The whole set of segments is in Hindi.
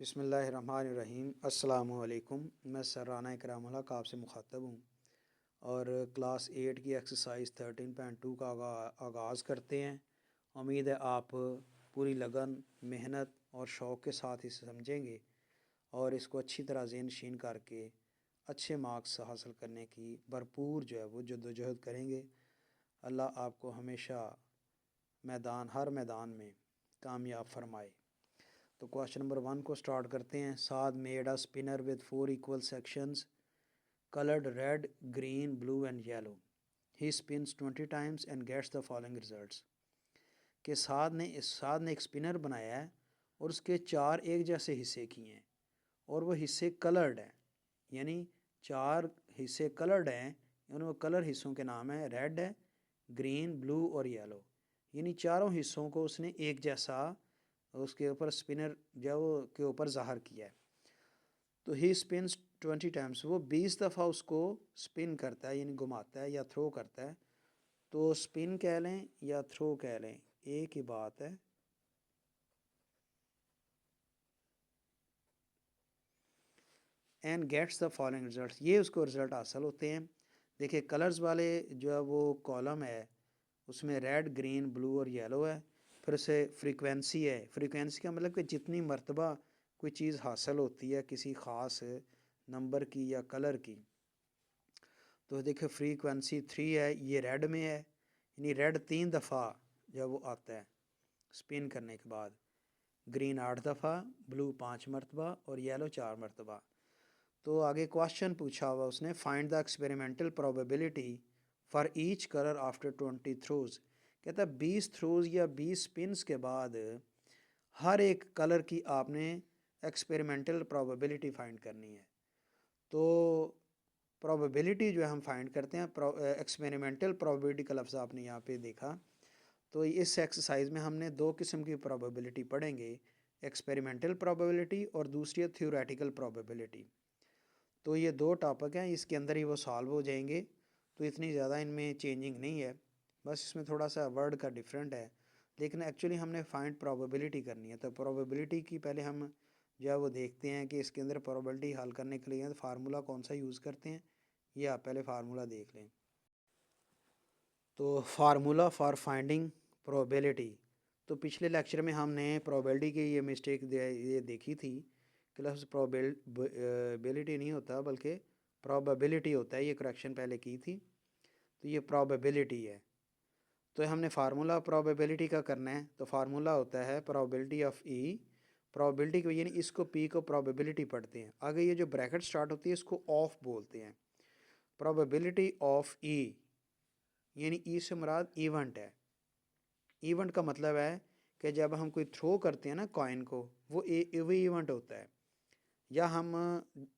बिस्मिल्लाहिर्रहमानिर्रहीम। अस्सलामु अलैकुम। मैं सर राना इकराम हक आपसे मुखातब हूँ और क्लास 8 की एक्सरसाइज 13.2 का आगाज़ करते हैं। उम्मीद है आप पूरी लगन, मेहनत और शौक़ के साथ इसे समझेंगे और इसको अच्छी तरह ज़हन नशीन करके अच्छे मार्क्स हासिल करने की भरपूर जो है वो जद्दोजहद करेंगे। अल्लाह आपको हमेशा हर मैदान में कामयाब फरमाए। तो क्वेश्चन नंबर 1 को स्टार्ट करते हैं। Saad made a spinner with 4 equal sections colored red, green, blue and yellow. He spins 20 times and gets the following results. कि साद ने एक स्पिनर बनाया है और उसके 4 एक जैसे हिस्से किए हैं और वो हिस्से कलर्ड हैं, यानी 4 हिस्से कलर्ड हैं। उन कलर हिस्सों के नाम है रेड है, ग्रीन, ब्लू और येलो। यानी चारों हिस्सों को उसने एक जैसा उसके ऊपर स्पिनर जो के ऊपर ज़ाहिर किया है। तो ही स्पिन्स 20 टाइम्स, वो 20 दफ़ा उसको स्पिन करता है, यानी घुमाता है या थ्रो करता है। तो स्पिन कह लें या थ्रो कह लें, एक ही बात है। And gets the following result, ये उसको रिजल्ट हासिल होते हैं। देखिए कलर्स वाले जो है वो कॉलम है, उसमें रेड, ग्रीन, ब्लू और येलो है। फिर से फ्रीक्वेंसी है। फ्रीक्वेंसी का मतलब कि जितनी मरतबा कोई चीज़ हासिल होती है किसी ख़ास नंबर की या कलर की। तो देखिए फ्रीक्वेंसी 3 है, ये रेड में है, यानी रेड 3 दफ़ा जब वो आता है स्पिन करने के बाद। ग्रीन 8 दफ़ा, ब्लू 5 मरतबा और येलो 4 मरतबा। तो आगे क्वेश्चन पूछा हुआ उसने, find the experimental probability for each colour after 20 throws. कहता है 20 थ्रोज या 20 स्पिन्स के बाद हर एक कलर की आपने एक्सपेरिमेंटल प्रोबेबिलिटी फाइंड करनी है। तो प्रोबेबिलिटी जो है हम फाइंड करते हैं, एक्सपेरिमेंटल प्रोबेबिलिटी का लफ्ज़ आपने यहाँ पे देखा। तो इस एक्सरसाइज में हमने 2 किस्म की प्रोबेबिलिटी पढ़ेंगे, एक्सपेरिमेंटल प्रोबेबिलिटी और दूसरी है थ्योरेटिकल प्रोबेबिलिटी। तो ये 2 टॉपिक हैं, इसके अंदर ही वो सॉल्व हो जाएंगे। तो इतनी ज़्यादा इनमें चेंजिंग नहीं है, बस इसमें थोड़ा सा वर्ड का डिफरेंट है, लेकिन एक्चुअली हमने फाइंड प्रोबेबिलिटी करनी है। तो प्रोबेबिलिटी की पहले हम जो है वो देखते हैं कि इसके अंदर प्रोबेबिलिटी हल करने के लिए फार्मूला कौन सा यूज़ करते हैं। ये आप पहले फार्मूला देख लें। तो फार्मूला फॉर फाइंडिंग प्रोबेबिलिटी, तो पिछले लेक्चर में हमने प्रोबेबिलिटी की ये मिस्टेक ये देखी थी कि लफ्ज़ प्रोबेबिलिटी नहीं होता बल्कि प्रोबेबिलिटी होता है, ये करेक्शन पहले की थी। तो ये प्रोबेबिलिटी है। तो हमने फार्मूला प्रोबेबिलिटी का करना है। तो फार्मूला होता है प्रोबेबिलिटी ऑफ ई, प्रोबेबिलिटी को यानी इसको पी को प्रोबेबिलिटी पढ़ते हैं, आगे ये जो ब्रैकेट स्टार्ट होती है इसको ऑफ बोलते हैं। प्रोबेबिलिटी ऑफ ई यानी ई से मुराद इवेंट है। इवेंट का मतलब है कि जब हम कोई थ्रो करते हैं ना कॉइन को, वो इवेंट होता है। या हम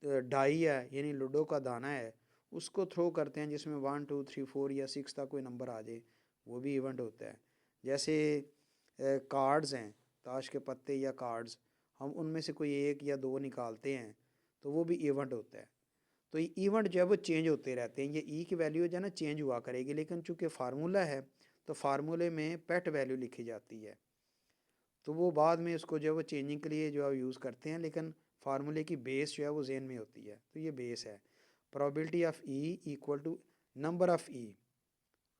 डाई है यानी लूडो का दाना है, उसको थ्रो करते हैं जिसमें 1 2 3 4 या 6 तक कोई नंबर आ जाए, वो भी इवेंट होता है। जैसे कार्ड्स हैं, ताश के पत्ते या कार्ड्स, हम उनमें से कोई एक या दो निकालते हैं तो वो भी इवेंट होता है। तो ये इवेंट जो है वो चेंज होते रहते हैं, ये ई की वैल्यू जो है ना चेंज हुआ करेगी, लेकिन चूंकि फार्मूला है तो फार्मूले में पेट वैल्यू लिखी जाती है, तो वो बाद में उसको जो है वो चेंजिंग के लिए जो है यूज़ करते हैं, लेकिन फार्मूले की बेस जो है वो जेन में होती है। तो ये बेस है। Probability of E equal to number of E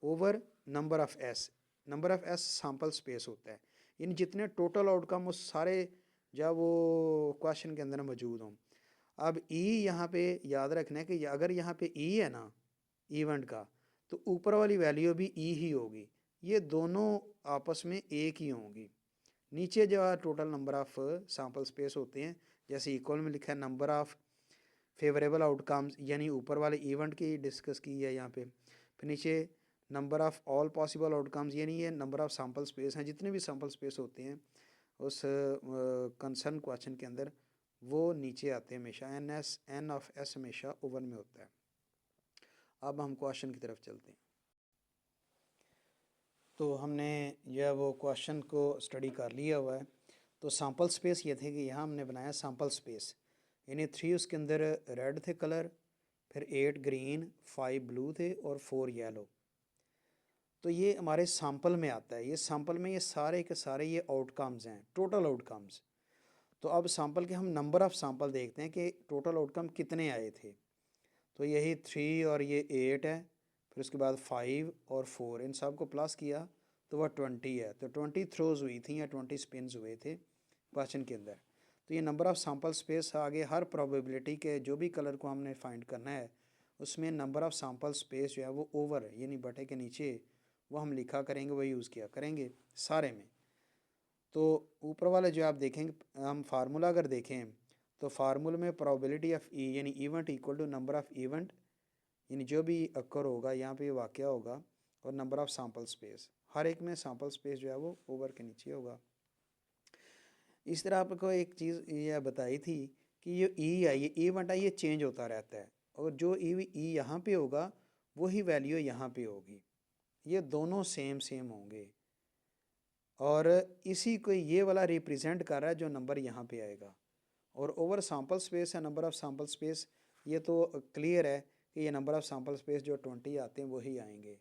over number of S. Number of S sample space होता है, यानी जितने टोटल आउटकम वो सारे जो है वो क्वेश्चन के अंदर मौजूद हों। अब ई यहाँ पे याद रखना है कि अगर यहाँ पे ई है ना इवेंट का, तो ऊपर वाली वैल्यू भी ई ही होगी, ये दोनों आपस में एक ही होंगी। नीचे जो है total number of sample space होते हैं, जैसे इक्वल में लिखा है नंबर ऑफ फेवरेबल आउटकम्स, यानी ऊपर वाले इवेंट की डिस्कस की है यहाँ पे। फिर नीचे number of all possible outcomes, यानी ये नंबर ऑफ सैम्पल स्पेस हैं, जितने भी सैम्पल स्पेस होते हैं उस कंसर्न क्वेश्चन के अंदर, वो नीचे आते हैं हमेशा। एन ऑफ एस हमेशा ओवर में होता है। अब हम क्वेश्चन की तरफ चलते हैं। तो हमने यह वो क्वेश्चन को स्टडी कर लिया हुआ है। तो सैम्पल स्पेस ये थे कि यहाँ हमने बनाया सैम्पल स्पेस, यानी 3 उसके अंदर रेड थे कलर, फिर 8 ग्रीन, 5 ब्लू थे और 4 येलो। तो ये हमारे सैम्पल में आता है। ये सैम्पल में ये सारे के सारे ये आउटकम्स हैं, टोटल आउटकम्स। तो अब सैंपल के हम नंबर ऑफ़ सैंपल देखते हैं कि टोटल आउटकम कितने आए थे। तो यही 3 और ये 8 है, फिर उसके बाद 5 और 4, इन सब को प्लस किया तो वह 20 है। तो 20 थ्रोज हुई थी या 20 स्पिन्स हुए थे क्वेश्चन के अंदर। तो ये नंबर ऑफ़ सैंपल स्पेस आगे हर प्रोबेबिलिटी के जो भी कलर को हमने फाइंड करना है उसमें नंबर ऑफ़ सैंपल स्पेस जो है वो ओवर यानी बटे के नीचे वो हम लिखा करेंगे, वो यूज़ किया करेंगे सारे में। तो ऊपर वाले जो आप देखेंगे, हम फार्मूला अगर देखें तो फार्मूले में प्रोबेबिलिटी ऑफ ई यानी event equal to number of event यानी जो भी अक्कर होगा यहाँ पे वाक़या होगा, और नंबर ऑफ़ सैंपल स्पेस, हर एक में सैंपल स्पेस जो है वो ओवर के नीचे होगा। इस तरह आपको एक चीज़ यह बताई थी कि ये ई है, ये इवेंट है, ये चेंज होता रहता है, और जो ई यहाँ पे होगा वही वैल्यू यहाँ पे होगी, ये दोनों सेम सेम होंगे, और इसी को ये वाला रिप्रेजेंट कर रहा है जो नंबर यहाँ पे आएगा। और ओवर सैंपल स्पेस है नंबर ऑफ़ सैंपल स्पेस, ये तो क्लियर है कि ये नंबर ऑफ़ सैंपल स्पेस जो 20 आते हैं वही आएंगे।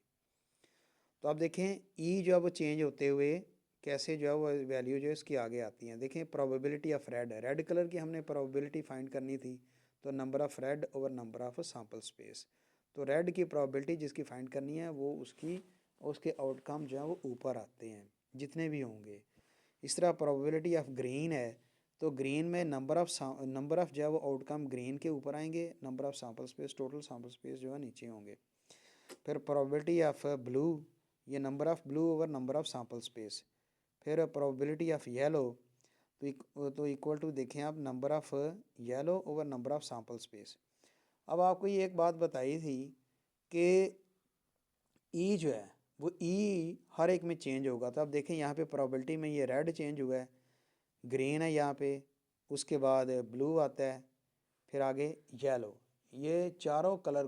तो आप देखें ई जो है वो चेंज होते हुए कैसे जो है वो वैल्यू जो है इसकी आगे आती हैं। देखें प्रोबेबिलिटी ऑफ रेड कलर की हमने प्रोबेबिलिटी फाइंड करनी थी, तो number of red over number of sample space. तो रेड की प्रोबेबिलिटी जिसकी फाइंड करनी है वो उसके आउटकम जो है वो ऊपर आते हैं जितने भी होंगे। इस तरह प्रोबेबिलिटी ऑफ ग्रीन है, तो ग्रीन में नंबर ऑफ़ जो है वो आउटकम ग्रीन के ऊपर आएंगे, number of sample space total sample space जो है नीचे होंगे। फिर प्रोबेबिलिटी ऑफ ब्लू, ये number of blue over number of sample space. फिर प्रोबेबिलिटी ऑफ येलो, तो इक्वल टू देखें आप number of yellow over number of sample space. अब आपको ये एक बात बताई थी कि ई जो है वो ई हर एक में चेंज होगा। तो आप देखें यहाँ पे प्रोबेबिलिटी में ये रेड चेंज हुआ है, ग्रीन है यहाँ पे, उसके बाद ब्लू आता है, फिर आगे येलो। ये चारों कलर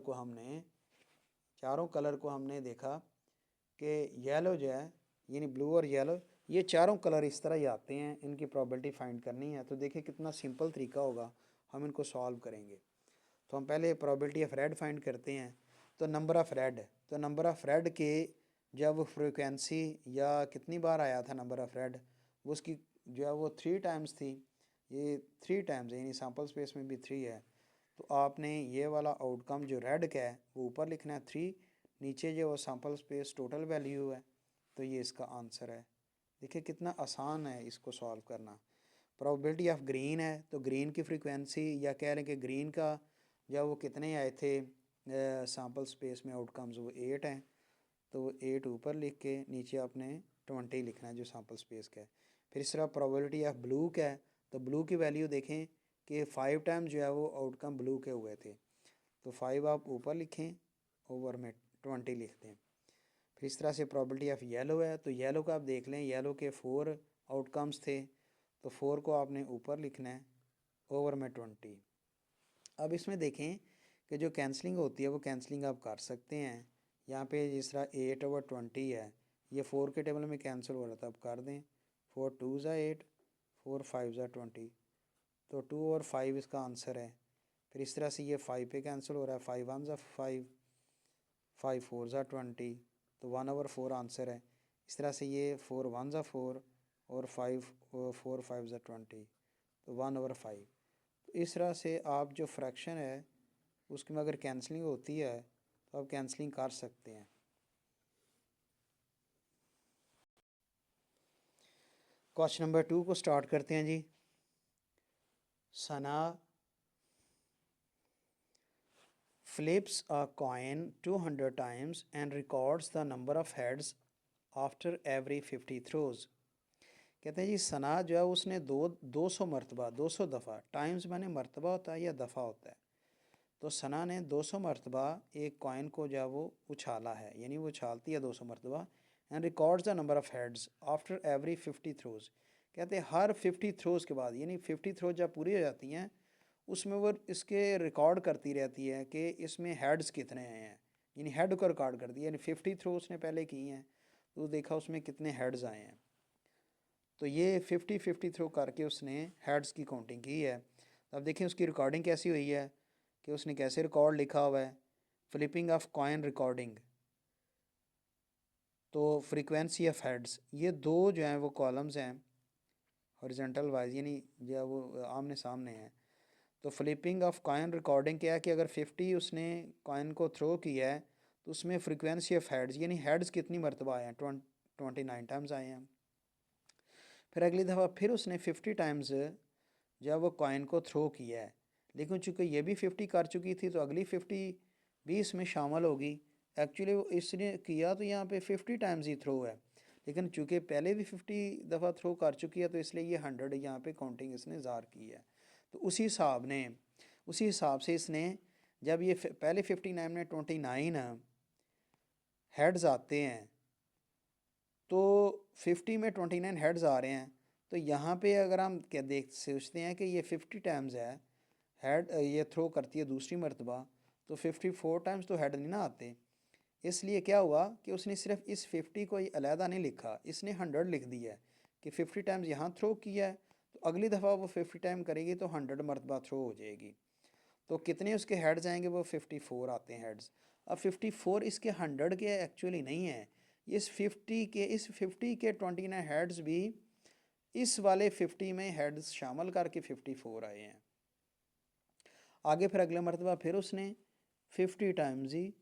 को हमने देखा कि येलो जो है यानी ब्लू और येलो, ये चारों कलर इस तरह ही आते हैं, इनकी प्रोबेबिलिटी फाइंड करनी है। तो देखिए कितना सिंपल तरीका होगा, हम इनको सॉल्व करेंगे। तो हम पहले प्रोबेबिलिटी ऑफ रेड फाइंड करते हैं। तो नंबर ऑफ़ रेड के जब वो फ्रिक्वेंसी या कितनी बार आया था नंबर ऑफ़ रेड, वो उसकी जो है वो 3 टाइम्स थी। ये 3 टाइम्स है यानी सैंपल स्पेस में भी 3 है। तो आपने ये वाला आउटकम जो रेड का है वो ऊपर लिखना है 3, नीचे जो वो सैंपल स्पेस टोटल वैल्यू है, तो ये इसका आंसर है। देखिए कितना आसान है इसको सॉल्व करना। प्रोबेबिलिटी ऑफ ग्रीन है, तो ग्रीन की फ्रीक्वेंसी या कह रहे हैं कि ग्रीन का जब वो कितने आए थे सैंपल स्पेस में आउटकम्स, वो 8 हैं। तो वो 8 ऊपर लिख के नीचे आपने 20 लिखना है जो सैंपल स्पेस का है। फिर इस तरह प्रोबेबिलिटी ऑफ ब्लू का है, तो ब्लू की वैल्यू देखें कि 5 टाइम जो है वो आउटकम ब्लू के हुए थे, तो 5 आप ऊपर लिखें, ओवर में 20 लिखते हैं। फिर इस तरह से प्रोबेबिलिटी ऑफ येलो है, तो येलो का आप देख लें, येलो के 4 आउटकम्स थे, तो 4 को आपने ऊपर लिखना है, ओवर में 20। अब इसमें देखें कि जो कैंसलिंग होती है वो कैंसलिंग आप कर सकते हैं। यहाँ पे जिस तरह 8 ओवर 20 है, ये 4 के टेबल में कैंसिल हो रहा था, अब कर दें, 4 2 ज़ा 8, 4 5 ज़ा 20, तो 2 और 5 इसका आंसर है। फिर इस तरह से ये 5 पे कैंसिल हो रहा है, 5 1 ज़ा 5, 5 4 ज़ा 20, तो 1 ओवर 4 आंसर है। इस तरह से ये 4 1 ज़ा 4 और 5 4 5 ज़ा 20, तो 1 ओवर 5। तो इस तरह से आप जो फ्रैक्शन है उसकी में अगर कैंसलिंग होती है तो आप कैंसलिंग कर सकते हैं। क्वेश्चन नंबर 2 को स्टार्ट करते हैं जी। सना flips a coin 200 times and records the number of heads after every 50 throws। कहते हैं जी सना जो है उसने 200 मरतबा, 200 दफ़ा, टाइम्स माने मरतबा होता है या दफ़ा होता है, तो सना ने 200 मरतबा एक कॉइन को जो है वो उछाला है, यानी वो उछालती है 200 मरतबा। And records the number of heads after every 50 थ्रोज़। कहते हैं हर 50 थ्रोज़ के बाद, यानी 50 थ्रोज जब पूरी हो जाती हैं उसमें वो इसके रिकॉर्ड करती रहती है कि इसमें हेड्स कितने आए हैं, यानी हेड को रिकॉर्ड करती है। यानी 50 थ्रो उसने पहले की हैं तो देखा उसमें कितने हेड्स आए हैं, तो ये 50 थ्रो करके उसने हेड्स की काउंटिंग की है। अब देखें उसकी रिकॉर्डिंग कैसी हुई है कि उसने कैसे रिकॉर्ड लिखा हुआ है, फ्लिपिंग ऑफ कॉइन रिकॉर्डिंग। तो फ्रीक्वेंसी ऑफ हेड्स, ये दो जो हैं वो कॉलम्स हैं हॉरिजॉन्टल वाइज, यानी जो है वो आमने सामने है। तो फ्लिपिंग ऑफ कॉइन रिकॉर्डिंग क्या है कि अगर 50 उसने कॉइन को थ्रो किया है तो उसमें फ्रीक्वेंसी ऑफ हेड्स, यानी हेड्स कितनी मरतबा आए हैं, 29 टाइम्स आए हैं। फिर अगली दफ़ा फिर उसने 50 टाइम्स जब वो कॉइन को थ्रो किया है, लेकिन चूँकि ये भी 50 कर चुकी थी तो अगली 50 भी इसमें शामिल होगी। एक्चुअली वो इसने किया तो यहाँ पे 50 टाइम्स ही थ्रो है, लेकिन चूँकि पहले भी 50 दफ़ा थ्रो कर चुकी है तो इसलिए ये 100 यहाँ पे काउंटिंग इसने ज़ार की है। तो उसी हिसाब से इसने जब ये पहले 59 में 29 हेड्स आते हैं तो 50 में 29 हेड्स आ रहे हैं, तो यहाँ पे अगर हम क्या देख सोचते हैं कि ये 50 टाइम्स है हेड ये थ्रो करती है दूसरी मरतबा, तो 54 टाइम्स तो हेड नहीं ना आते। इसलिए क्या हुआ कि उसने सिर्फ इस 50 को अलहदा नहीं लिखा, इसने 100 लिख दिया है कि 50 टाइम्स यहाँ थ्रो किया है, तो अगली दफ़ा वो 50 टाइम करेगी तो 100 मरतबा थ्रो हो जाएगी। तो कितने उसके हेड्स आएंगे, वो 54 आते हैं हेड्स। अब 54 इसके 100 के एक्चुअली नहीं है, इस 50 के 29 हेड्स भी इस वाले 50 में हेड्स शामिल करके 54 आए हैं। आगे फिर अगले मरतबा फिर उसने 50 टाइम्स ही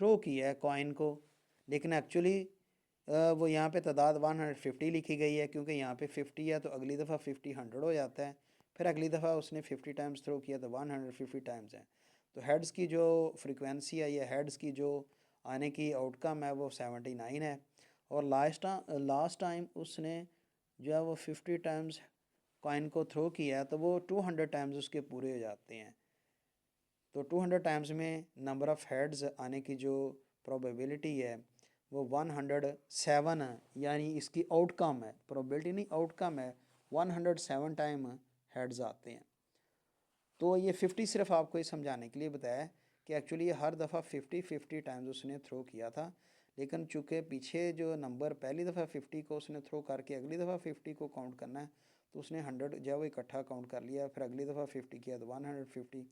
थ्रो किया है कॉइन को, लेकिन एक्चुअली वो यहाँ पे तादाद 150 लिखी गई है, क्योंकि यहाँ पे 50 है तो अगली दफ़ा 50 100 हो जाता है। फिर अगली दफ़ा उसने 50 टाइम्स थ्रो किया तो 150 टाइम्स है। तो हेड्स की जो फ्रीक्वेंसी है या हेड्स की जो आने की आउटकम है वो 79 है। और लास्ट टाइम उसने जो है वो 50 टाइम्स कॉइन को थ्रो किया है तो वो 200 टाइम्स उसके पूरे हो जाते हैं। तो 200 टाइम्स में नंबर ऑफ़ हेड्स आने की जो प्रोबेबिलिटी है वो 107 है, यानी इसकी आउटकम है, प्रोबेबिलिटी नहीं आउटकम है, 107 टाइम हेड्स आते हैं। तो ये 50 सिर्फ आपको ये समझाने के लिए बताया कि एक्चुअली ये हर दफ़ा 50 टाइम्स उसने थ्रो किया था, लेकिन चूँकि पीछे जो नंबर पहली दफ़ा 50 को उसने थ्रो करके अगली दफ़ा 50 को काउंट करना है तो उसने 100 जब वो इकट्ठा काउंट कर लिया, फिर अगली दफ़ा 50 किया तो 150,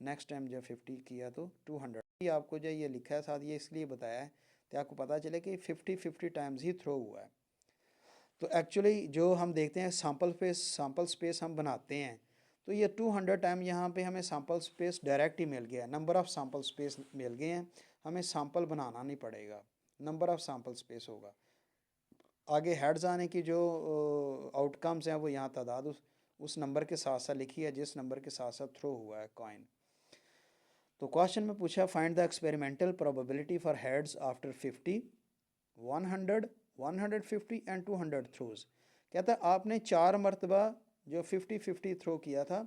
नेक्स्ट टाइम जब 50 किया तो 200। ये आपको जो ये लिखा है साथ ये इसलिए बताया है कि आपको पता चले कि 50 टाइम्स ही थ्रो हुआ है। तो एक्चुअली जो हम देखते हैं सैम्पल स्पेस हम बनाते हैं तो ये 200 टाइम यहाँ पे हमें सैम्पल स्पेस डायरेक्ट ही मिल गया, नंबर ऑफ़ सैम्पल स्पेस मिल गए हैं, हमें सैम्पल बनाना नहीं पड़ेगा, नंबर ऑफ़ सैम्पल स्पेस होगा। आगे हेड्स आने की जो आउटकम्स हैं वो यहाँ तादाद उस नंबर के साथ साथ लिखी है जिस नंबर के साथ साथ थ्रो हुआ है कॉइन। तो क्वेश्चन में पूछा find the experimental probability for heads after 50, 100, 150 and 200 throws. कहता है आपने 4 मरतबा जो 50 थ्रो किया था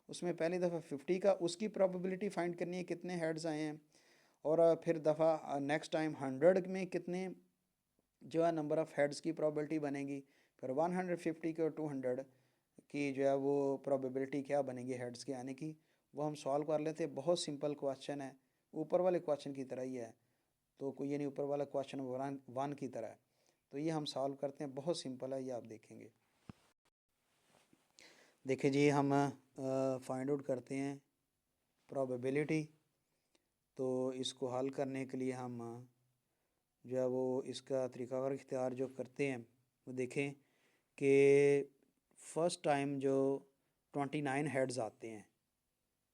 उसमें पहली दफ़ा 50 का उसकी प्रोबेबिलिटी फाइंड करनी है कितने हेड्स आए हैं, और फिर दफ़ा नेक्स्ट टाइम 100 में कितने जो है नंबर ऑफ़ हेड्स की प्रोबेबिलिटी बनेगी, फिर 150 की और 200 की जो है वो प्रोबेबिलिटी क्या बनेगी हेड्स के आने की, वो हम सॉल्व कर लेते हैं। बहुत सिंपल क्वेश्चन है, ऊपर वाले क्वेश्चन की तरह ही है, तो कोई ये नहीं ऊपर वाला क्वेश्चन 1 की तरह है, तो ये हम सॉल्व करते हैं, बहुत सिंपल है ये आप देखेंगे। देखिए जी हम फाइंड आउट करते हैं प्रोबेबिलिटी। तो इसको हल करने के लिए हम जो है वो इसका तरीक़ाकार इख्तियार जो करते हैं वो देखें कि फ़र्स्ट टाइम जो 29 हेड्स आते हैं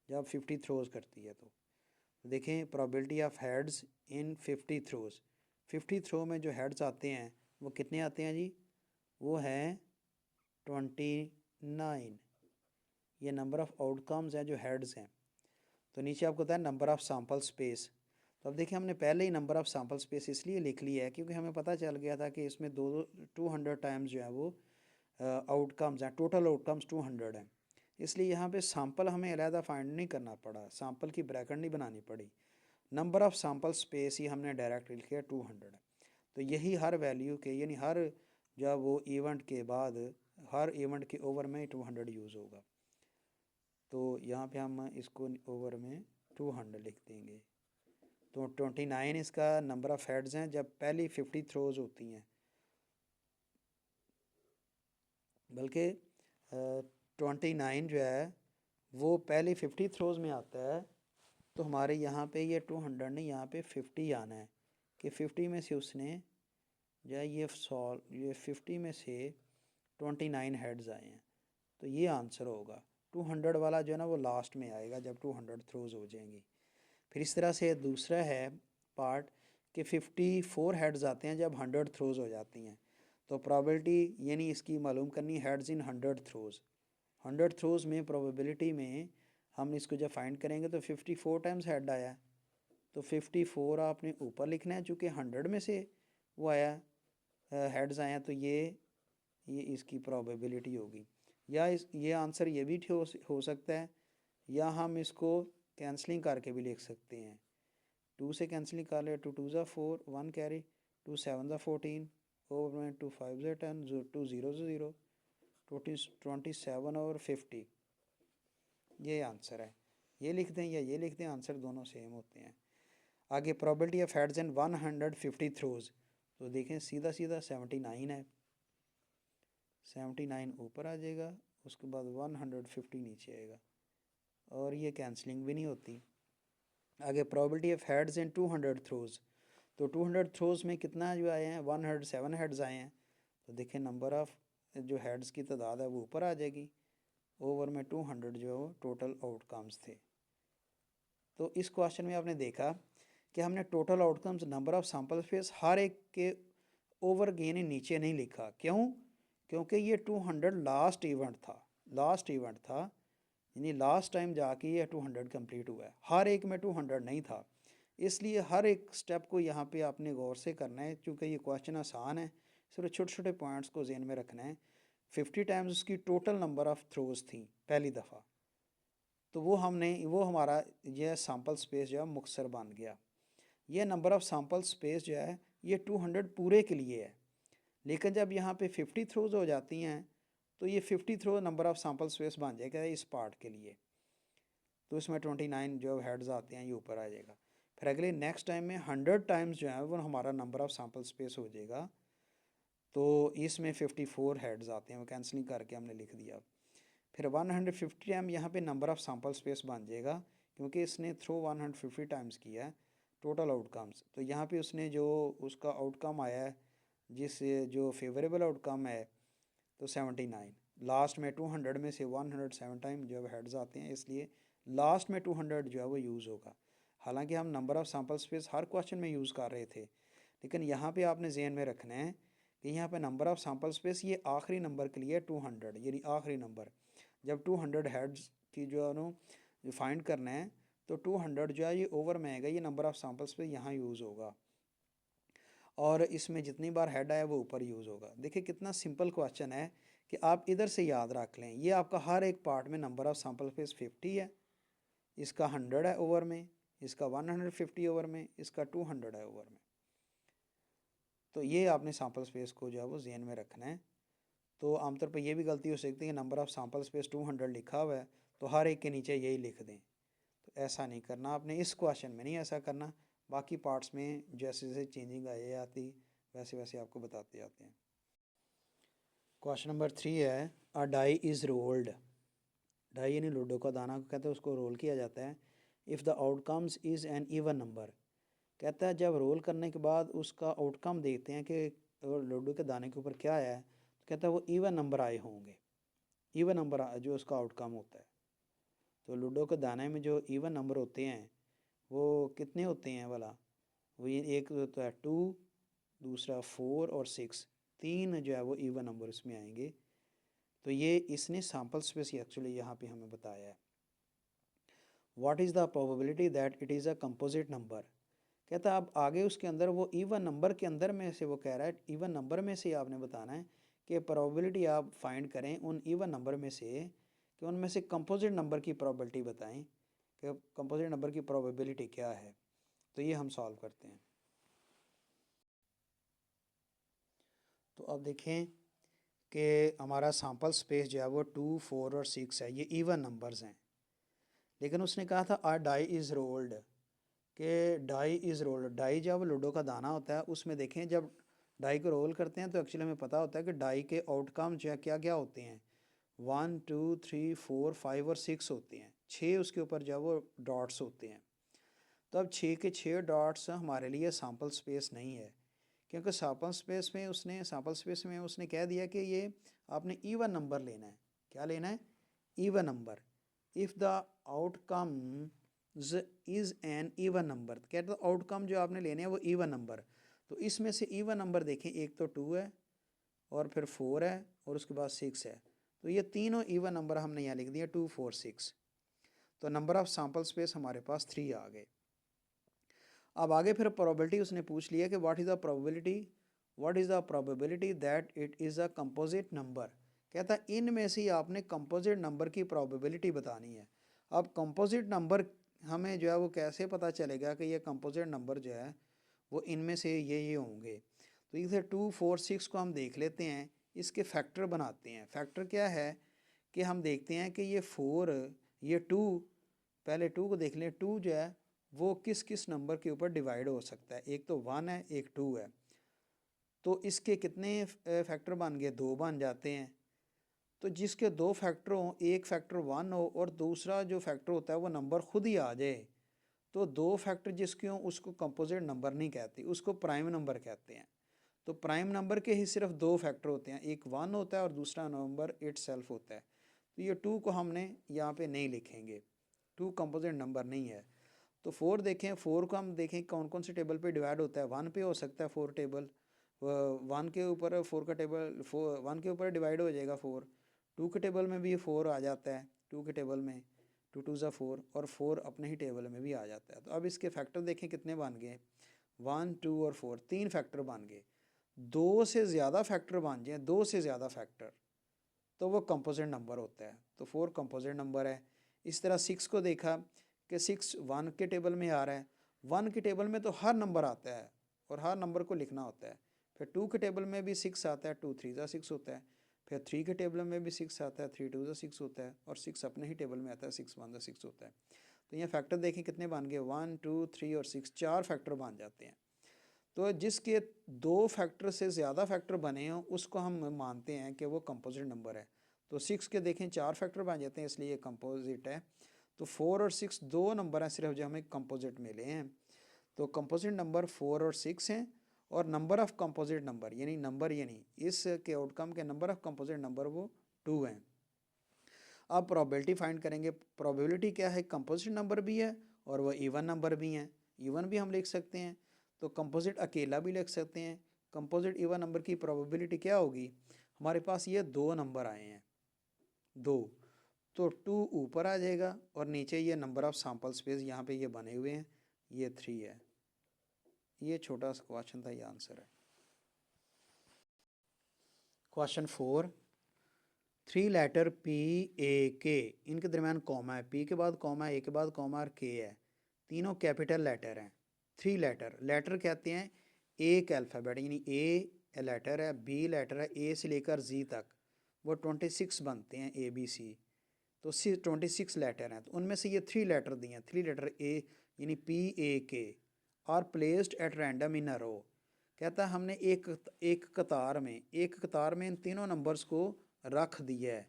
जब 50 थ्रोज़ करती है तो देखें probability of heads in 50 throws, 50 throw में जो हेड्स आते हैं वो कितने आते हैं जी, वो है 29। ये नंबर ऑफ़ आउटकम्स हैं जो हेड्स हैं। तो नीचे आपको होता है नंबर ऑफ़ सैम्पल स्पेस। तो अब देखिए हमने पहले ही नंबर ऑफ़ सैम्पल स्पेस इसलिए लिख लिया है क्योंकि हमें पता चल गया था कि इसमें 200 टाइम्स जो है वो आउटकम्स हैं, टोटल आउटकम्स 200 हैं, इसलिए यहाँ पे सैम्पल हमें अलहदा फाइंड नहीं करना पड़ा, सैम्पल की ब्रैकेट नहीं बनानी पड़ी, नंबर ऑफ़ सैम्पल स्पेस ही हमने डायरेक्ट लिख लिया 200 है। तो यही हर वैल्यू के यानी हर जब वो इवेंट के बाद हर इवेंट के ओवर में 200 यूज़ होगा। तो यहाँ पे हम इसको ओवर में 200 लिख देंगे। तो 29 इसका नंबर ऑफ़ हेड्स हैं जब पहली 50 थ्रोज़ होती हैं, बल्कि 29 जो है वो पहली 50 थ्रोज़ में आता है। तो हमारे यहाँ पे ये 200 नहीं, यहाँ पे 50 आना है कि 50 में से उसने जो है ये 50 में से 29 हेड्स आए हैं। तो ये आंसर होगा। 200 वाला जो है ना वो लास्ट में आएगा जब 200 थ्रोज़ हो जाएंगी। फिर इस तरह से दूसरा है पार्ट कि 54 हेड्स आते हैं जब 100 थ्रोज़ हो जाती हैं। तो प्रोबेबिलिटी यानी इसकी मालूम करनी हेड्स इन 100 थ्रोज़। 100 थ्रोज़ में प्रोबेबिलिटी में हम इसको जब फाइंड करेंगे तो 54 टाइम्स हेड आया है, तो 54 आपने ऊपर लिखना है चूँकि 100 में से वो आया हेड्स आए हैं, तो ये इसकी प्रोबेबिलिटी होगी। या ये आंसर ये भी हो सकता है, या हम इसको कैंसलिंग करके भी लिख सकते हैं। 2 से कैंसलिंग कर ले, 2 2 ज़ा 4, 1 कैरी, 2 7 ज़ा 14, ओवर में 2 5 ज़ा 10, 2 0 ज़ा 0, 27 और 50, ये आंसर है। ये लिख दें या ये लिख दें, आंसर दोनों सेम होते हैं। आगे प्रोबेबिलिटी ऑफ हेड्स इन 150 थ्रोज़, तो देखें सीधा सीधा 79 है, 79 ऊपर आ जाएगा, उसके बाद 150 नीचे आएगा, और ये कैंसलिंग भी नहीं होती। आगे प्रोबेबिलिटी ऑफ हेड्स इन 200 थ्रोज़, तो 200 थ्रोज़ में कितना जो आए हैं 107 हेड्स आए हैं, तो देखें नंबर ऑफ़ जो हेड्स की तादाद है वो ऊपर आ जाएगी, ओवर में 200 जो टोटल आउटकम्स थे। तो इस क्वेश्चन में आपने देखा कि हमने total outcomes number of sample space हर एक के ओवर गेन नीचे नहीं लिखा। क्यों? क्योंकि ये 200 लास्ट इवेंट था, यानी लास्ट टाइम जाके ये 200 कंप्लीट हुआ है, हर एक में 200 नहीं था। इसलिए हर एक स्टेप को यहाँ पे आपने गौर से करना है, क्योंकि ये क्वेश्चन आसान है, सिर्फ छोटे छोटे पॉइंट्स को ज़हन में रखना है। 50 टाइम्स उसकी टोटल नंबर ऑफ़ थ्रोज़ थी पहली दफ़ा, तो वो हमारा यह सैम्पल स्पेस जो है मुख्तसर बन गया। ये नंबर ऑफ़ सैम्पल स्पेस जो है ये 200 पूरे के लिए है, लेकिन जब यहाँ पे 50 थ्रोज़ हो जाती हैं तो ये 50 throw number of sample space बन जाएगा इस पार्ट के लिए, तो इसमें 29 जो हेड्स आते हैं ये ऊपर आ जाएगा। फिर अगले नेक्स्ट टाइम में 100 टाइम्स जो है वो हमारा नंबर ऑफ़ सैम्पल स्पेस हो जाएगा, तो इसमें 54 हेड्स आते हैं, वो कैंसलिंग करके हमने लिख दिया। फिर 150 टाइम यहाँ पे नंबर ऑफ़ सैम्पल स्पेस बन जाएगा, क्योंकि इसने थ्रो 150 टाइम्स किया है टोटल आउटकम्स, तो यहाँ पे उसने जो उसका आउटकम आया है जिस जो फेवरेबल आउटकम है तो 79, लास्ट में 200 में से 107 टाइम जो है हेड्स आते हैं, इसलिए लास्ट में 200 जो है वो यूज़ होगा। हालांकि हम number of sample space her question में यूज़ कर रहे थे, लेकिन यहाँ पे आपने जहन में रखना है कि यहाँ पे नंबर ऑफ़ सैम्पल स्पेस ये आखिरी नंबर के लिए 200, यानी आखिरी नंबर जब 200 हेड्स की जो है जो फाइंड करना है, तो 200 जो है ये ओवर में आएगा, ये नंबर ऑफ़ सैम्पल स्पेस यहाँ यूज़ होगा, और इसमें जितनी बार हेड आया वो ऊपर यूज़ होगा। देखिए कितना सिंपल क्वेश्चन है कि आप इधर से याद रख लें। ये आपका हर एक पार्ट में नंबर ऑफ़ सैम्पल स्पेस 50 है, इसका 100 है ओवर में, इसका 150 ओवर में, इसका 200 है ओवर में। तो ये आपने सैम्पल स्पेस को जो है वो जहन में रखना है। तो आमतौर पर यह भी गलती हो सकती है कि नंबर ऑफ़ सैम्पल स्पेस 200 लिखा हुआ है तो हर एक के नीचे यही लिख दें, तो ऐसा नहीं करना आपने, इस क्वेश्चन में नहीं ऐसा करना। बाकी पार्ट्स में जैसे जैसे चेंजिंग आए आती वैसे वैसे आपको बताते जाते हैं। क्वेश्चन नंबर 3 है, अ डाई इज़ रोल्ड। डाई यानी लूडो का दाना को कहते हैं, उसको रोल किया जाता है। If the outcomes is an even number, कहता है जब रोल करने के बाद उसका आउटकम देखते हैं कि लूडो के दाने के ऊपर क्या आया है, तो कहता है वो इवन नंबर आए होंगे, इवन नंबर जो उसका आउटकम होता है। तो लूडो के दाने में जो इवन नंबर होते हैं वो कितने होते हैं वाला, वो ये एक होता है 2, दूसरा 4 और 6, तीन जो है वो इवन नंबर उसमें आएंगे। तो ये इसने सैम्पल स्पेस एक्चुअली यहाँ पे हमें बताया है। What is the probability that it is a composite number, कहता है अब आगे उसके अंदर वो इवन नंबर के अंदर में से वो कह रहा है, इवन नंबर में से आपने बताना है कि प्रोबेबिलिटी आप फाइंड करें उन इवन नंबर में से कि उनमें से कंपोजिट नंबर की प्रोबेबिलिटी बताएं कि कंपोजिट नंबर की प्रोबेबिलिटी क्या है। तो ये हम सॉल्व करते हैं। तो अब देखें कि हमारा सैम्पल स्पेस जो है वो 2, 4 और 6 है, ये इवन नंबर्स हैं, लेकिन उसने कहा था आ डाई इज़ रोल्ड, कि डाई इज़ रोल्ड। डाई जब लूडो का दाना होता है उसमें देखें जब डाई को रोल करते हैं तो एक्चुअली हमें पता होता है कि डाई के आउटकम जो है क्या क्या होते हैं, 1 2 3 4 5 और 6 होते हैं, 6 उसके ऊपर जो है वो डॉट्स होते हैं। तो अब 6 के 6 डॉट्स हमारे लिए सैम्पल स्पेस नहीं है, क्योंकि सैम्पल स्पेस में उसने कह दिया कि ये आपने इवन नंबर लेना है। क्या लेना है? Even number. If the outcome is an even number, कहते हैं आउटकम जो आपने लेने हैं वो इवन नंबर। तो इसमें से इवन नंबर देखें, एक तो 2 है और फिर 4 है और उसके बाद 6 है। तो ये तीनों इवन नंबर हमने यहाँ लिख दिया 2 4 6। तो नंबर ऑफ सैम्पल स्पेस हमारे पास 3 आ गए। अब आगे फिर प्रोबेबिलिटी उसने पूछ लिया कि what is the probability that it is a composite number. कहता है इनमें से आपने कंपोजिट नंबर की प्रोबेबिलिटी बतानी है। अब कंपोजिट नंबर हमें जो है वो कैसे पता चलेगा कि ये कंपोजिट नंबर जो है वो इनमें से ये होंगे। तो इसे 2 4 6 को हम देख लेते हैं, इसके फैक्टर बनाते हैं। फैक्टर क्या है कि हम देखते हैं कि ये 4 ये 2, पहले 2 को देख लें। 2 जो है वो किस किस नंबर के ऊपर डिवाइड हो सकता है। एक तो 1 है, एक 2 है। तो इसके कितने फैक्टर बन गए? 2 बन जाते हैं। तो जिसके 2 फैक्टर हों, एक फैक्टर 1 हो और दूसरा जो फैक्टर होता है वो नंबर खुद ही आ जाए, तो 2 फैक्टर जिसके हों उसको कंपोजिट नंबर नहीं कहते, उसको प्राइम नंबर कहते हैं। तो प्राइम नंबर के ही सिर्फ 2 फैक्टर होते हैं, एक 1 होता है और दूसरा नंबर इटसेल्फ होता है। तो ये 2 को हमने यहाँ पे नहीं लिखेंगे, 2 कंपोजिट नंबर नहीं है। तो 4 देखें, 4 को हम देखें कौन कौन से टेबल पे डिवाइड होता है। 1 पे हो सकता है 4 टेबल, 1 के ऊपर 4 का टेबल 1 के ऊपर डिवाइड हो जाएगा 4। 2 के टेबल में भी 4 आ जाता है, 2 के टेबल में 2 2 ज़ा 4 और 4 अपने ही टेबल में भी आ जाता है। तो अब इसके फैक्टर देखें कितने बन गए, 1 2 और 4, 3 फैक्टर बन गए। 2 से ज़्यादा फैक्टर बन जाए, 2 से ज़्यादा फैक्टर, तो वो कंपोजिट नंबर होता है। तो 4 कंपोजिट नंबर है। इस तरह 6 को देखा कि 6 1 के टेबल में आ रहा है। 1 के टेबल में तो हर नंबर आता है और हर नंबर को लिखना होता है। फिर 2 के टेबल में भी 6 आता है, 2 3 ज़ा 6 होता है। फिर 3 के टेबल में भी 6 आता है, 3 2 ज़ा 6 होता है और 6 अपने ही टेबल में आता है, 6 1 ज़ा 6 होता है। तो ये फैक्टर देखें कितने बन गए, 1 2 3 और 6, 4 फैक्टर बन जाते हैं। तो जिसके 2 फैक्टर से ज़्यादा फैक्टर बने हों उसको हम मानते हैं कि वो कंपोजिट नंबर है। तो 6 के देखें 4 फैक्टर बन जाते हैं, इसलिए ये कंपोजिट है। तो 4 और 6 2 नंबर हैं सिर्फ जो हमें कंपोजिट मिले हैं। तो कंपोजिट नंबर 4 और 6 हैं और नंबर ऑफ़ कंपोजिट नंबर यानी इसके आउटकम के नंबर ऑफ़ कंपोजिट नंबर वो 2 हैं। अब प्रोबेबिलिटी फाइंड करेंगे। प्रोबेबिलिटी क्या है, कंपोजिट नंबर भी है और वह इवन नंबर भी हैं। इवन भी हम लिख सकते हैं, तो कंपोजिट अकेला भी लिख सकते हैं। कंपोजिट इवन नंबर की प्रोबेबिलिटी क्या होगी, हमारे पास ये 2 नंबर आए हैं, 2, तो 2 ऊपर आ जाएगा और नीचे ये नंबर ऑफ सैम्पल स्पेस यहाँ पे ये बने हुए हैं, ये 3 है। ये छोटा सा क्वेश्चन था, ये आंसर है। क्वेश्चन 4, 3 लेटर पी ए के, इनके दरमियान कॉमा है, पी के बाद कॉमा, ए के बाद कॉमा और के है, तीनों कैपिटल लेटर हैं। 3 लेटर कहते हैं एक अल्फ़ाबेट, यानी ए लेटर है, बी लेटर है, ए से लेकर जी तक, वो 26 बनते हैं, ए बी सी। तो 26 लेटर हैं, तो उनमें से ये 3 लेटर दिए हैं। 3 लेटर ए यानी P A K are placed at random in a row. कहता है हमने एक कतार में इन तीनों नंबर्स को रख दिया है।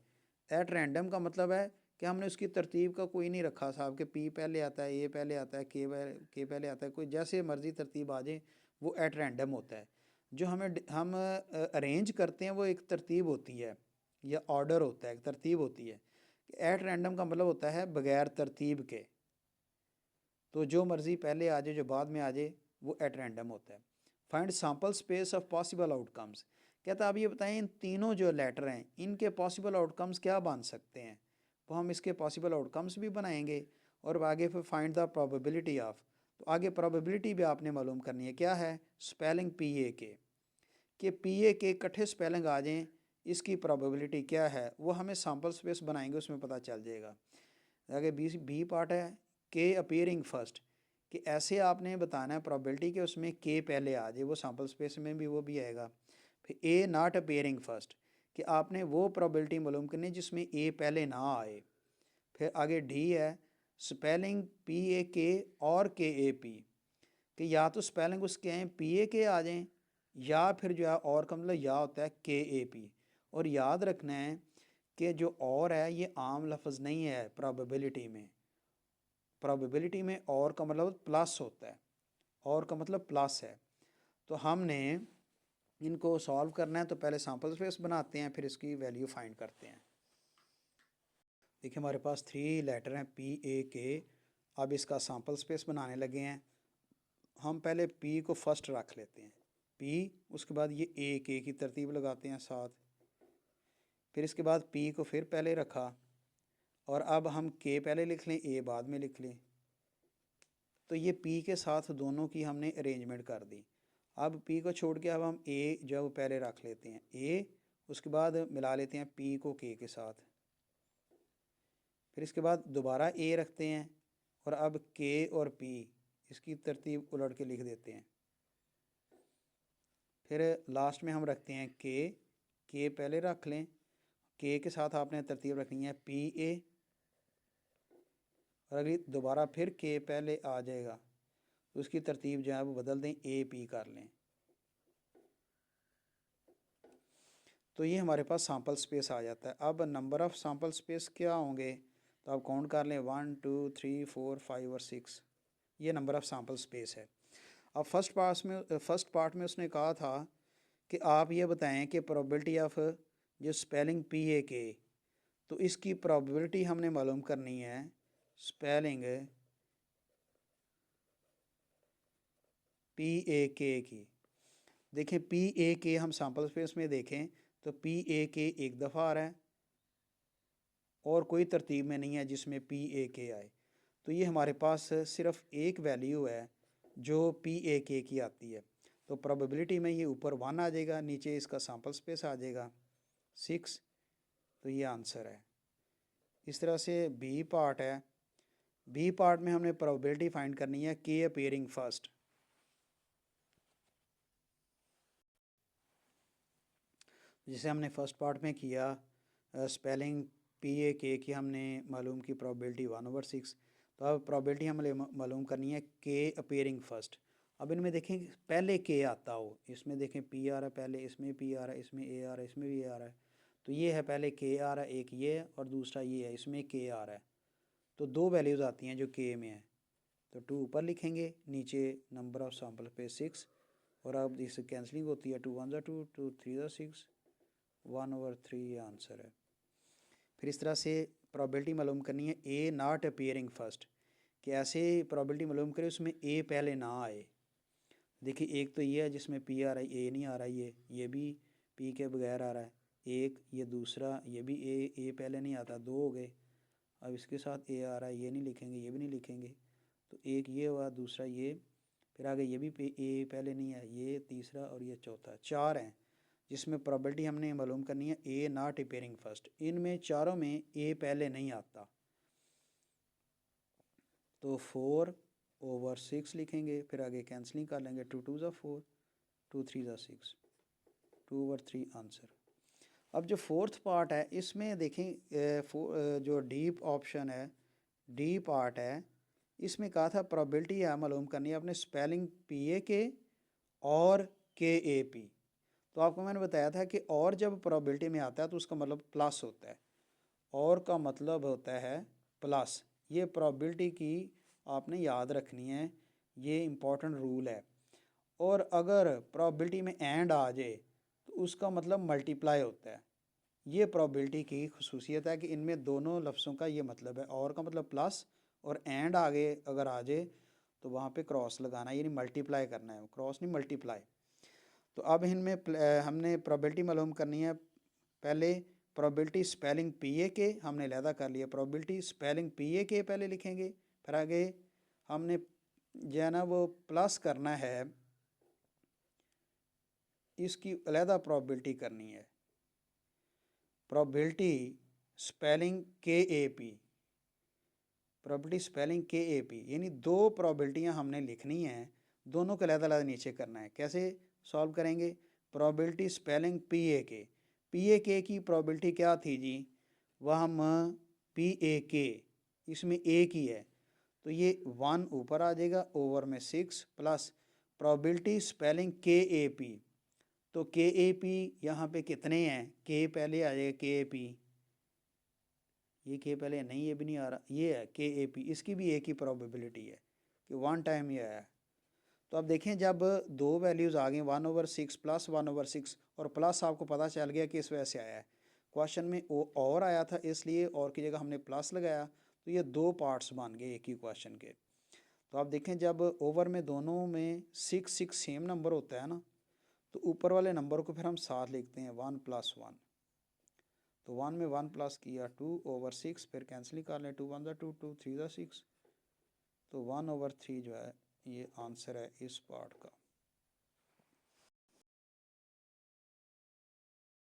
एट रैंडम का मतलब है कि हमने उसकी तरतीब का कोई नहीं रखा साहब कि पी पहले आता है, ए पहले आता है, के पहले आता है, कोई जैसे मर्ज़ी तरतीब आ जाए, वो एट रैंडम होता है। जो हम अरेंज करते हैं वो एक तरतीब होती है या ऑर्डर होता है, एक तरतीब होती है। एट रैंडम का मतलब होता है बग़ैर तरतीब के, तो जो मर्ज़ी पहले आ जाए जो बाद में आ जाए वो एट रैंडम होता है। Find sample space of possible outcomes. कहता है अब ये बताएं इन तीनों जो लेटर हैं इनके पॉसिबल आउटकम्स क्या बन सकते हैं। तो हम इसके पॉसिबल आउटकम्स भी बनाएंगे और आगे फिर फाइंड द प्रोबेबिलिटी ऑफ। तो आगे प्रोबेबिलिटी भी आपने मालूम करनी है। क्या है, स्पेलिंग पी ए के, कि पी ए के इकट्ठे स्पेलिंग आ जाएँ, इसकी प्रोबेबिलिटी क्या है वो हमें सैम्पल स्पेस बनाएंगे उसमें पता चल जाएगा। आगे बी पार्ट है के अपीयरिंग फर्स्ट, कि ऐसे आपने बताना है प्रोबेबिलिटी कि उसमें के पहले आ जाए, वो सैम्पल स्पेस में भी वो भी आएगा। फिर ए नॉट अपीयरिंग फर्स्ट, कि आपने वो प्रोबेबिलिटी मालूम करनी जिसमें ए पहले ना आए। फिर आगे डी है स्पेलिंग पी ए के और के ए पी, कि या तो स्पेलिंग उसके हैं पी ए के आ जाएँ या फिर जो है और का मतलब या होता है के ए पी। और याद रखना है कि जो और है ये आम लफ्ज़ नहीं है प्रोबेबिलिटी में। प्रोबेबिलिटी में और का मतलब प्लस होता है, और का मतलब प्लस है। तो हमने इनको सॉल्व करना है तो पहले सैम्पल स्पेस बनाते हैं, फिर इसकी वैल्यू फाइंड करते हैं। देखिए हमारे पास 3 लेटर हैं पी ए के। अब इसका सैम्पल स्पेस बनाने लगे हैं। हम पहले पी को फर्स्ट रख लेते हैं, पी, उसके बाद ये ए के की तरतीब लगाते हैं साथ, फिर इसके बाद पी को फिर पहले रखा, और अब हम के पहले लिख लें, ए बाद में लिख लें। तो ये पी के साथ दोनों की हमने अरेंजमेंट कर दी। अब पी को छोड़ के अब हम ए जो है पहले रख लेते हैं, ए, उसके बाद मिला लेते हैं पी को के साथ, फिर इसके बाद दोबारा ए रखते हैं, और अब के और पी इसकी तरतीब उलट के लिख देते हैं। फिर लास्ट में हम रखते हैं के पहले रख लें, के साथ आपने तरतीब रखनी है पी ए, और अगर दोबारा फिर के पहले आ जाएगा तो उसकी तरतीब जो है वो बदल दें, ए पी कर लें। तो ये हमारे पास सैम्पल स्पेस आ जाता है। अब नंबर ऑफ़ सैम्पल स्पेस क्या होंगे, तो आप काउंट कर लें 1 2 3 4 5 और 6, ये नंबर ऑफ़ सैम्पल स्पेस है। अब फर्स्ट पार्ट में उसने कहा था कि आप ये बताएं कि प्रोबेबिलिटी ऑफ जो स्पेलिंग पी ए के, तो इसकी प्रोबेबिलिटी हमने मालूम करनी है स्पेलिंग पी ए के की। देखें पी ए के हम सैम्पल स्पेस में देखें तो पी ए के एक दफ़ा आ रहा है और कोई तरतीब में नहीं है जिसमें पी ए के आए। तो ये हमारे पास सिर्फ एक वैल्यू है जो पी ए के की आती है। तो प्रोबेबिलिटी में ये ऊपर 1 आ जाएगा, नीचे इसका सैम्पल स्पेस आ जाएगा 6। तो ये आंसर है। इस तरह से बी पार्ट है। बी पार्ट में हमने प्रोबेबिलिटी फाइंड करनी है के अपीयरिंग फर्स्ट। जिसे हमने फर्स्ट पार्ट में किया, स्पेलिंग पी ए के की हमने मालूम की प्रोबेबिलिटी 1/6। तो अब प्रोबेबिलिटी हमने मालूम करनी है के अपीयरिंग फर्स्ट। अब इनमें देखें पहले के आता हो, इसमें देखें पी आ रहा है पहले, इसमें पी आ रहा है, इसमें ए आ रहा है, इसमें भी ए आ रहा है। तो ये है पहले के आ रहा है, एक ये और दूसरा ये है, इसमें के आ रहा है। तो 2 वैल्यूज़ आती हैं जो के में है। तो 2 ऊपर लिखेंगे, नीचे नंबर ऑफ सैम्पल पे 6, और अब इससे कैंसलिंग होती है, 2 1 2 2 3 6, 1/3 ये आंसर है। फिर इस तरह से प्रोबेबिलिटी मालूम करनी है ए नॉट अपीयरिंग फर्स्ट, कि ऐसे प्रोबेबिलिटी मालूम करें उसमें ए पहले ना आए। देखिए एक तो ये है जिसमें पी आ रहा है, ए नहीं आ रहा, ये भी पी के बगैर आ रहा है एक, ये दूसरा ये भी ए पहले नहीं आता, 2 हो गए। अब इसके साथ ए आ रहा है, ये नहीं लिखेंगे, ये भी नहीं लिखेंगे। तो एक ये हुआ, दूसरा ये, फिर आगे ये भी ए पहले नहीं है, ये तीसरा और ये चौथा, 4 हैं जिसमें प्रोबेबिलिटी हमने मालूम करनी है ए नॉट अपीयरिंग फर्स्ट। इनमें चारों में ए पहले नहीं आता। तो 4/6 लिखेंगे, फिर आगे कैंसलिंग कर लेंगे, 2 2 4, 2 3 6, 2/3 आंसर। अब जो फोर्थ पार्ट है इसमें देखें जो डीप ऑप्शन है, डी पार्ट है, इसमें कहा था प्रोबेबिलिटी है मालूम करनी है अपने स्पेलिंग पी ए के और के ए पी। तो आपको मैंने बताया था कि और जब प्रोबेबिलिटी में आता है तो उसका मतलब प्लस होता है, और का मतलब होता है प्लस। ये प्रोबेबिलिटी की आपने याद रखनी है, ये इम्पोर्टेंट रूल है। और अगर प्रोबेबिलिटी में एंड आ जाए तो उसका मतलब मल्टीप्लाई होता है। ये प्रोबेबिलिटी की खसूसियत है कि इनमें दोनों लफ्ज़ों का ये मतलब है, और का मतलब प्लस, और एंड आगे अगर आ जाए तो वहाँ पे क्रॉस लगाना, यानी मल्टीप्लाई करना है, क्रॉस नहीं मल्टीप्लाई। तो अब इनमें हमने प्रोबेबिलिटी मालूम करनी है। पहले प्रोबेबिलिटी स्पेलिंग पी ए के हमने अलहदा कर लिया, प्रोबेबिलिटी स्पेलिंग पी ए के पहले लिखेंगे, फिर आगे हमने जो है ना वो प्लस करना है, इसकी अलहदा प्रोबेबिलिटी करनी है, प्रोबेबिलिटी स्पेलिंग के ए पी, प्रोबेबिलिटी स्पेलिंग के ए पी, यानी 2 प्रोबेबिलिटियाँ हमने लिखनी हैं, दोनों को अलग अलग नीचे करना है। कैसे सॉल्व करेंगे, प्रोबेबिलिटी स्पेलिंग पी ए के की प्रोबेबिलिटी क्या थी जी, वह हम पी ए के, इसमें ए की है तो ये 1 ऊपर आ जाएगा, ओवर में 6 प्लस प्रोबेबिलिटी स्पेलिंग के ए पी। तो के ए पी यहाँ पे कितने हैं, के पहले आ जाएगा के ए पी, ये के पहले नहीं, ये भी नहीं आ रहा, ये है के ए पी, इसकी भी एक ही प्रोबेबिलिटी है कि 1 टाइम ये आया। तो अब देखें जब दो वैल्यूज़ आ गई 1/6 प्लस 1/6 और प्लस आपको पता चल गया कि इस वजह से आया है। क्वेश्चन में और आया था इसलिए और की जगह हमने प्लस लगाया, तो ये दो पार्ट्स बन गए एक ही क्वेश्चन के। तो आप देखें जब ओवर में दोनों में 6 सेम नंबर होता है ना, तो ऊपर वाले नंबर को फिर हम साथ लिखते हैं 1+1। तो 1 में 1 प्लस किया 2/6, फिर कैंसिल कर लें, 2 1 2 2 3 6, तो 1/3 जो है ये आंसर है इस पार्ट का।